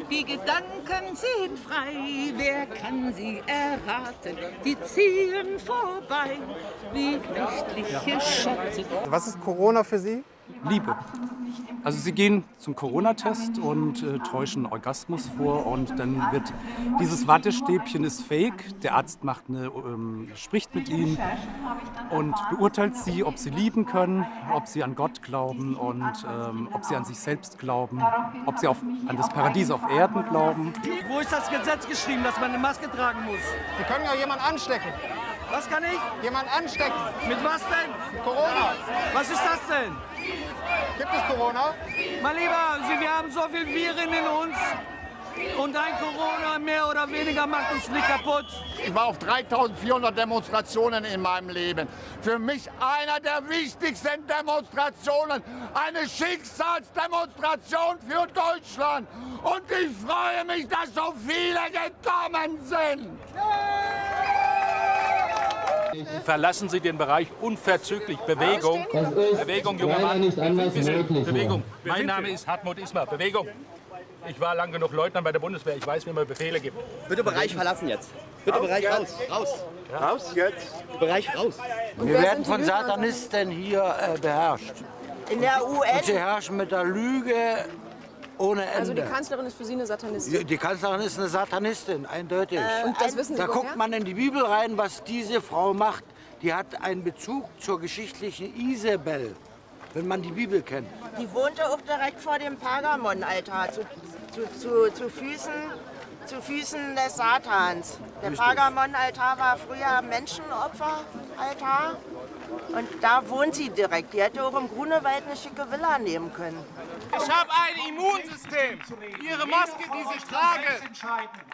Die Gedanken sind frei, wer kann sie erraten? Die ziehen vorbei wie nächtliche Schatten. Was ist Corona für Sie? Liebe. Also sie gehen zum Corona-Test und täuschen Orgasmus vor und dann wird dieses Wattestäbchen ist fake. Der Arzt spricht mit ihnen und beurteilt sie, ob sie lieben können, ob sie an Gott glauben und ob sie an sich selbst glauben, ob sie an das Paradies auf Erden glauben. Wo ist das Gesetz geschrieben, dass man eine Maske tragen muss? Sie können ja jemanden anstecken. Was kann ich? Jemanden anstecken. Mit was denn? Corona. Was ist das denn? Gibt es Corona? Mein Lieber, wir haben so viel Viren in uns. Und ein Corona mehr oder weniger macht uns nicht kaputt. Ich war auf 3400 Demonstrationen in meinem Leben. Für mich einer der wichtigsten Demonstrationen. Eine Schicksalsdemonstration für Deutschland. Und ich freue mich, dass so viele gekommen sind. Verlassen Sie den Bereich unverzüglich. Bewegung. Bewegung, junger Mann. Bewegung. Mein Name ist Hartmut Ismar. Bewegung. Ich war lang genug Leutnant bei der Bundeswehr. Ich weiß, wie man Befehle gibt. Bitte Bereich verlassen jetzt. Bitte Bereich raus. Raus. Ja. Raus jetzt. Bereich raus. Wir werden von Satanisten hier beherrscht. In der UN? Und sie herrschen mit der Lüge ohne Ende. Also die Kanzlerin ist für Sie eine Satanistin? Die Kanzlerin ist eine Satanistin, eindeutig. Und das wissen Sie Da woher? guckt man in die Bibel rein, was diese Frau macht. Die hat einen Bezug zur geschichtlichen Isabel, wenn man die Bibel kennt. Die wohnte auch direkt vor dem Pergamon-Altar, zu Füßen des Satans. Der Pergamon-Altar war früher Menschenopferaltar und da wohnt sie direkt. Die hätte auch im Grunewald eine schicke Villa nehmen können. Ich habe ein Immunsystem. Ihre Maske,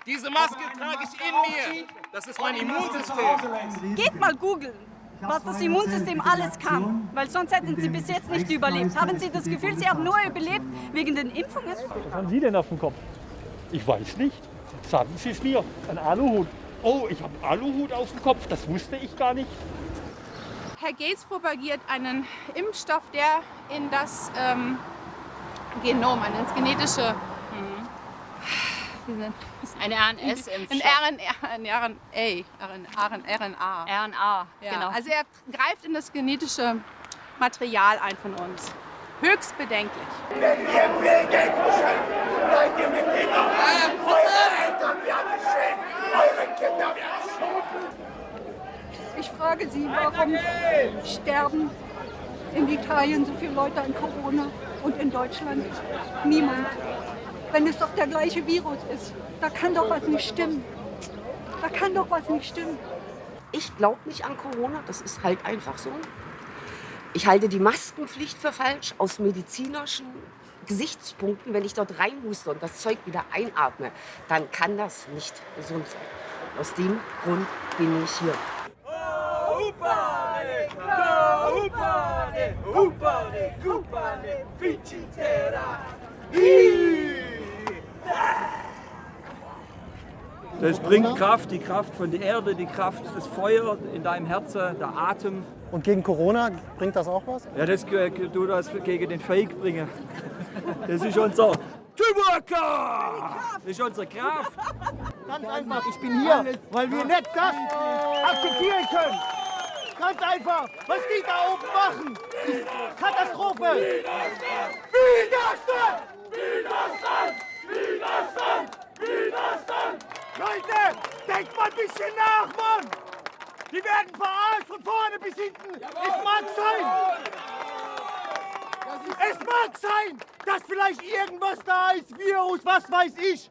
diese Maske trage ich in mir. Das ist mein Immunsystem. Geht mal googeln, was das Immunsystem alles kann, weil sonst hätten Sie bis jetzt nicht überlebt. Haben Sie das Gefühl, Sie haben nur überlebt wegen den Impfungen? Was haben Sie denn auf dem Kopf? Ich weiß nicht. Sagen Sie es mir. Ein Aluhut. Oh, ich habe einen Aluhut auf dem Kopf. Das wusste ich gar nicht. Herr Gates propagiert einen Impfstoff, der in das Genom, ins genetische... Eine RNS-Impfstoff. RNA. RNA, Ja. genau. Also er greift in das genetische Material ein von uns. Höchst bedenklich. Wenn ihr Bill Gates beschäftigt, seid ihr mit Kindern. Eure Eltern werden stehen. Eure Kinder werden stehen. Ich frage Sie, warum sterben in Italien so viele Leute an Corona und in Deutschland niemand? Wenn es doch der gleiche Virus ist, da kann doch was nicht stimmen. Da kann doch was nicht stimmen. Ich glaube nicht an Corona, das ist halt einfach so. Ich halte die Maskenpflicht für falsch aus medizinischen Gesichtspunkten. Wenn ich dort reinhuste und das Zeug wieder einatme, dann kann das nicht gesund sein. Aus dem Grund bin ich hier. Das bringt Kraft, die Kraft von der Erde, die Kraft des Feuers in deinem Herzen, der Atem. Und gegen Corona bringt das auch was? Ja, das du das gegen den Fake bringen. Das ist unser Tuberka! Das ist unsere Kraft. Ganz einfach, ich bin hier, weil wir nicht das akzeptieren können. Ganz einfach, was die da oben machen, ist Katastrophe. Widerstand! Widerstand! Widerstand! Widerstand! Leute, denkt mal ein bisschen nach, Mann! Die werden verarscht von vorne bis hinten. Es mag sein. Es mag sein, dass vielleicht irgendwas da ist, Virus, was weiß ich.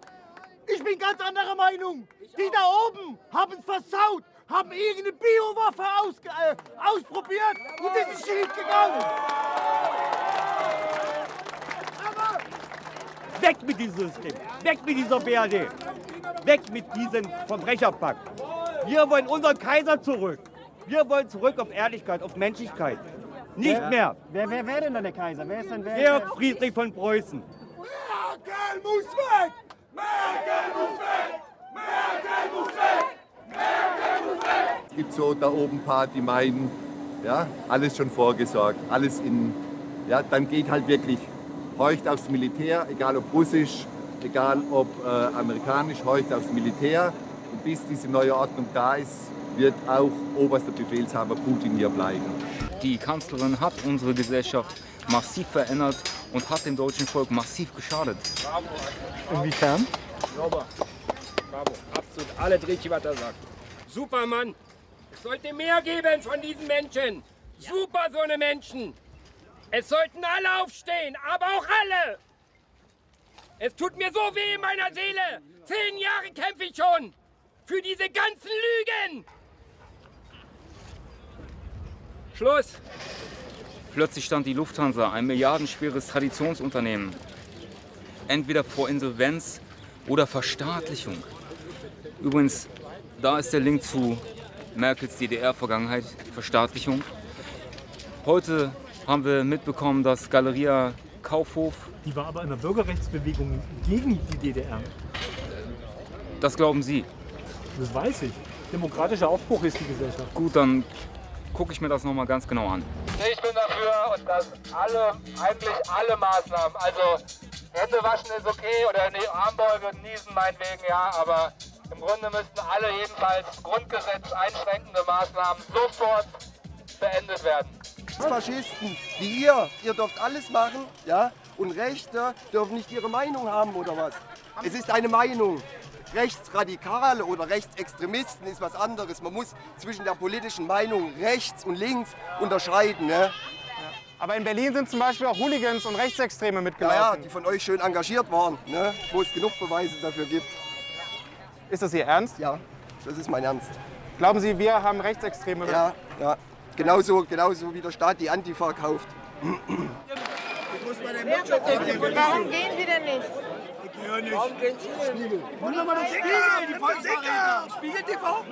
Ich bin ganz anderer Meinung. Die da oben haben es versaut, haben irgendeine Biowaffe ausprobiert und es ist schief gegangen. Weg mit diesem System, weg mit dieser BRD, weg mit diesem Verbrecherpakt. Wir wollen unseren Kaiser zurück. Wir wollen zurück auf Ehrlichkeit, auf Menschlichkeit. Nicht mehr. Wer wäre denn dann der Kaiser? Wer ist denn Georg Friedrich von Preußen. Merkel muss weg! Merkel muss weg! Merkel muss weg! Merkel muss weg! Es gibt so da oben ein paar, die meinen, ja, alles schon vorgesorgt, alles in, ja, dann geht halt wirklich, horcht aufs Militär, egal ob russisch, egal ob amerikanisch, heute aufs Militär. Und bis diese neue Ordnung da ist, wird auch oberster Befehlshaber Putin hier bleiben. Die Kanzlerin hat unsere Gesellschaft massiv verändert und hat dem deutschen Volk massiv geschadet. Inwiefern? Bravo, absolut alles richtig, was er sagt. Super, Mann. Es sollte mehr geben von diesen Menschen. Super, so eine Menschen. Es sollten alle aufstehen, aber auch alle. Es tut mir so weh in meiner Seele. 10 Jahre kämpfe ich schon für diese ganzen Lügen. Schluss. Plötzlich stand die Lufthansa, ein milliardenschweres Traditionsunternehmen, entweder vor Insolvenz oder Verstaatlichung. Übrigens, da ist der Link zu Merkels DDR-Vergangenheit, Verstaatlichung. Heute haben wir mitbekommen, dass Galeria Kaufhof... Die war aber in der Bürgerrechtsbewegung gegen die DDR. Das glauben Sie? Das weiß ich. Demokratischer Aufbruch ist die Gesellschaft. Gut, dann gucke ich mir das nochmal ganz genau an. Ich bin dafür, und dass eigentlich alle Maßnahmen, also Hände waschen ist okay oder Armbeuge und Niesen meinetwegen, ja, aber im Grunde müssten alle jedenfalls Grundgesetz einschränkende Maßnahmen sofort beendet werden. Faschisten wie ihr dürft alles machen, ja, und Rechte dürfen nicht ihre Meinung haben oder was? Es ist eine Meinung. Rechtsradikale oder Rechtsextremisten ist was anderes. Man muss zwischen der politischen Meinung rechts und links unterscheiden. Ne? Aber in Berlin sind zum Beispiel auch Hooligans und Rechtsextreme mitgelaufen. Ja, die von euch schön engagiert waren, ne? Wo es genug Beweise dafür gibt. Ist das Ihr Ernst? Ja, das ist mein Ernst. Glauben Sie, wir haben Rechtsextreme? Ja, ja. Genauso wie der Staat die Antifa kauft. Warum gehen Sie denn nicht? Warum gehen Sie denn? Spiegel. Die Volksverräter. Spiegel TV.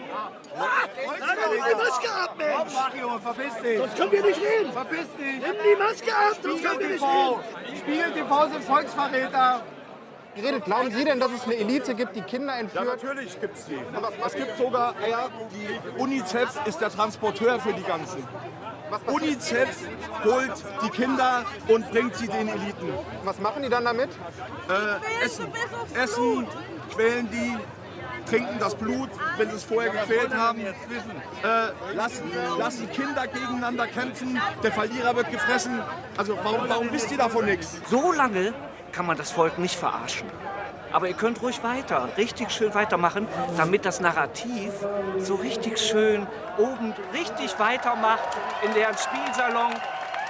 Nimm die Maske ab, Mensch. Mario, verpiss dich. Sonst können wir nicht reden. Verpiss dich. Nimm die Maske ab, sonst können wir nicht reden. Spiegel TV sind Volksverräter. Glauben Sie denn, dass es eine Elite gibt, die Kinder entführt? Ja, natürlich gibt es die. Es gibt sogar, die UNICEF ist der Transporteur für die ganzen. UNICEF holt die Kinder und bringt sie den Eliten. Was machen die dann damit? Essen, quälen die, trinken das Blut, wenn sie es vorher gequält haben. Lassen Kinder gegeneinander kämpfen, der Verlierer wird gefressen. Also warum wisst ihr davon nichts? So lange kann man das Volk nicht verarschen. Aber ihr könnt ruhig richtig schön weitermachen, damit das Narrativ so richtig schön oben richtig weitermacht in deren Spielsalon.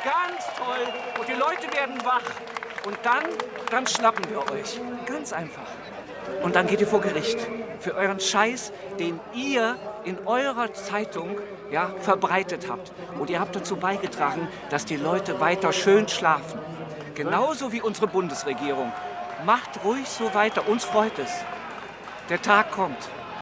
Ganz toll. Und die Leute werden wach. Und dann schnappen wir euch. Ganz einfach. Und dann geht ihr vor Gericht für euren Scheiß, den ihr in eurer Zeitung verbreitet habt. Und ihr habt dazu beigetragen, dass die Leute weiter schön schlafen. Genauso wie unsere Bundesregierung. Macht ruhig so weiter, uns freut es. Der Tag kommt.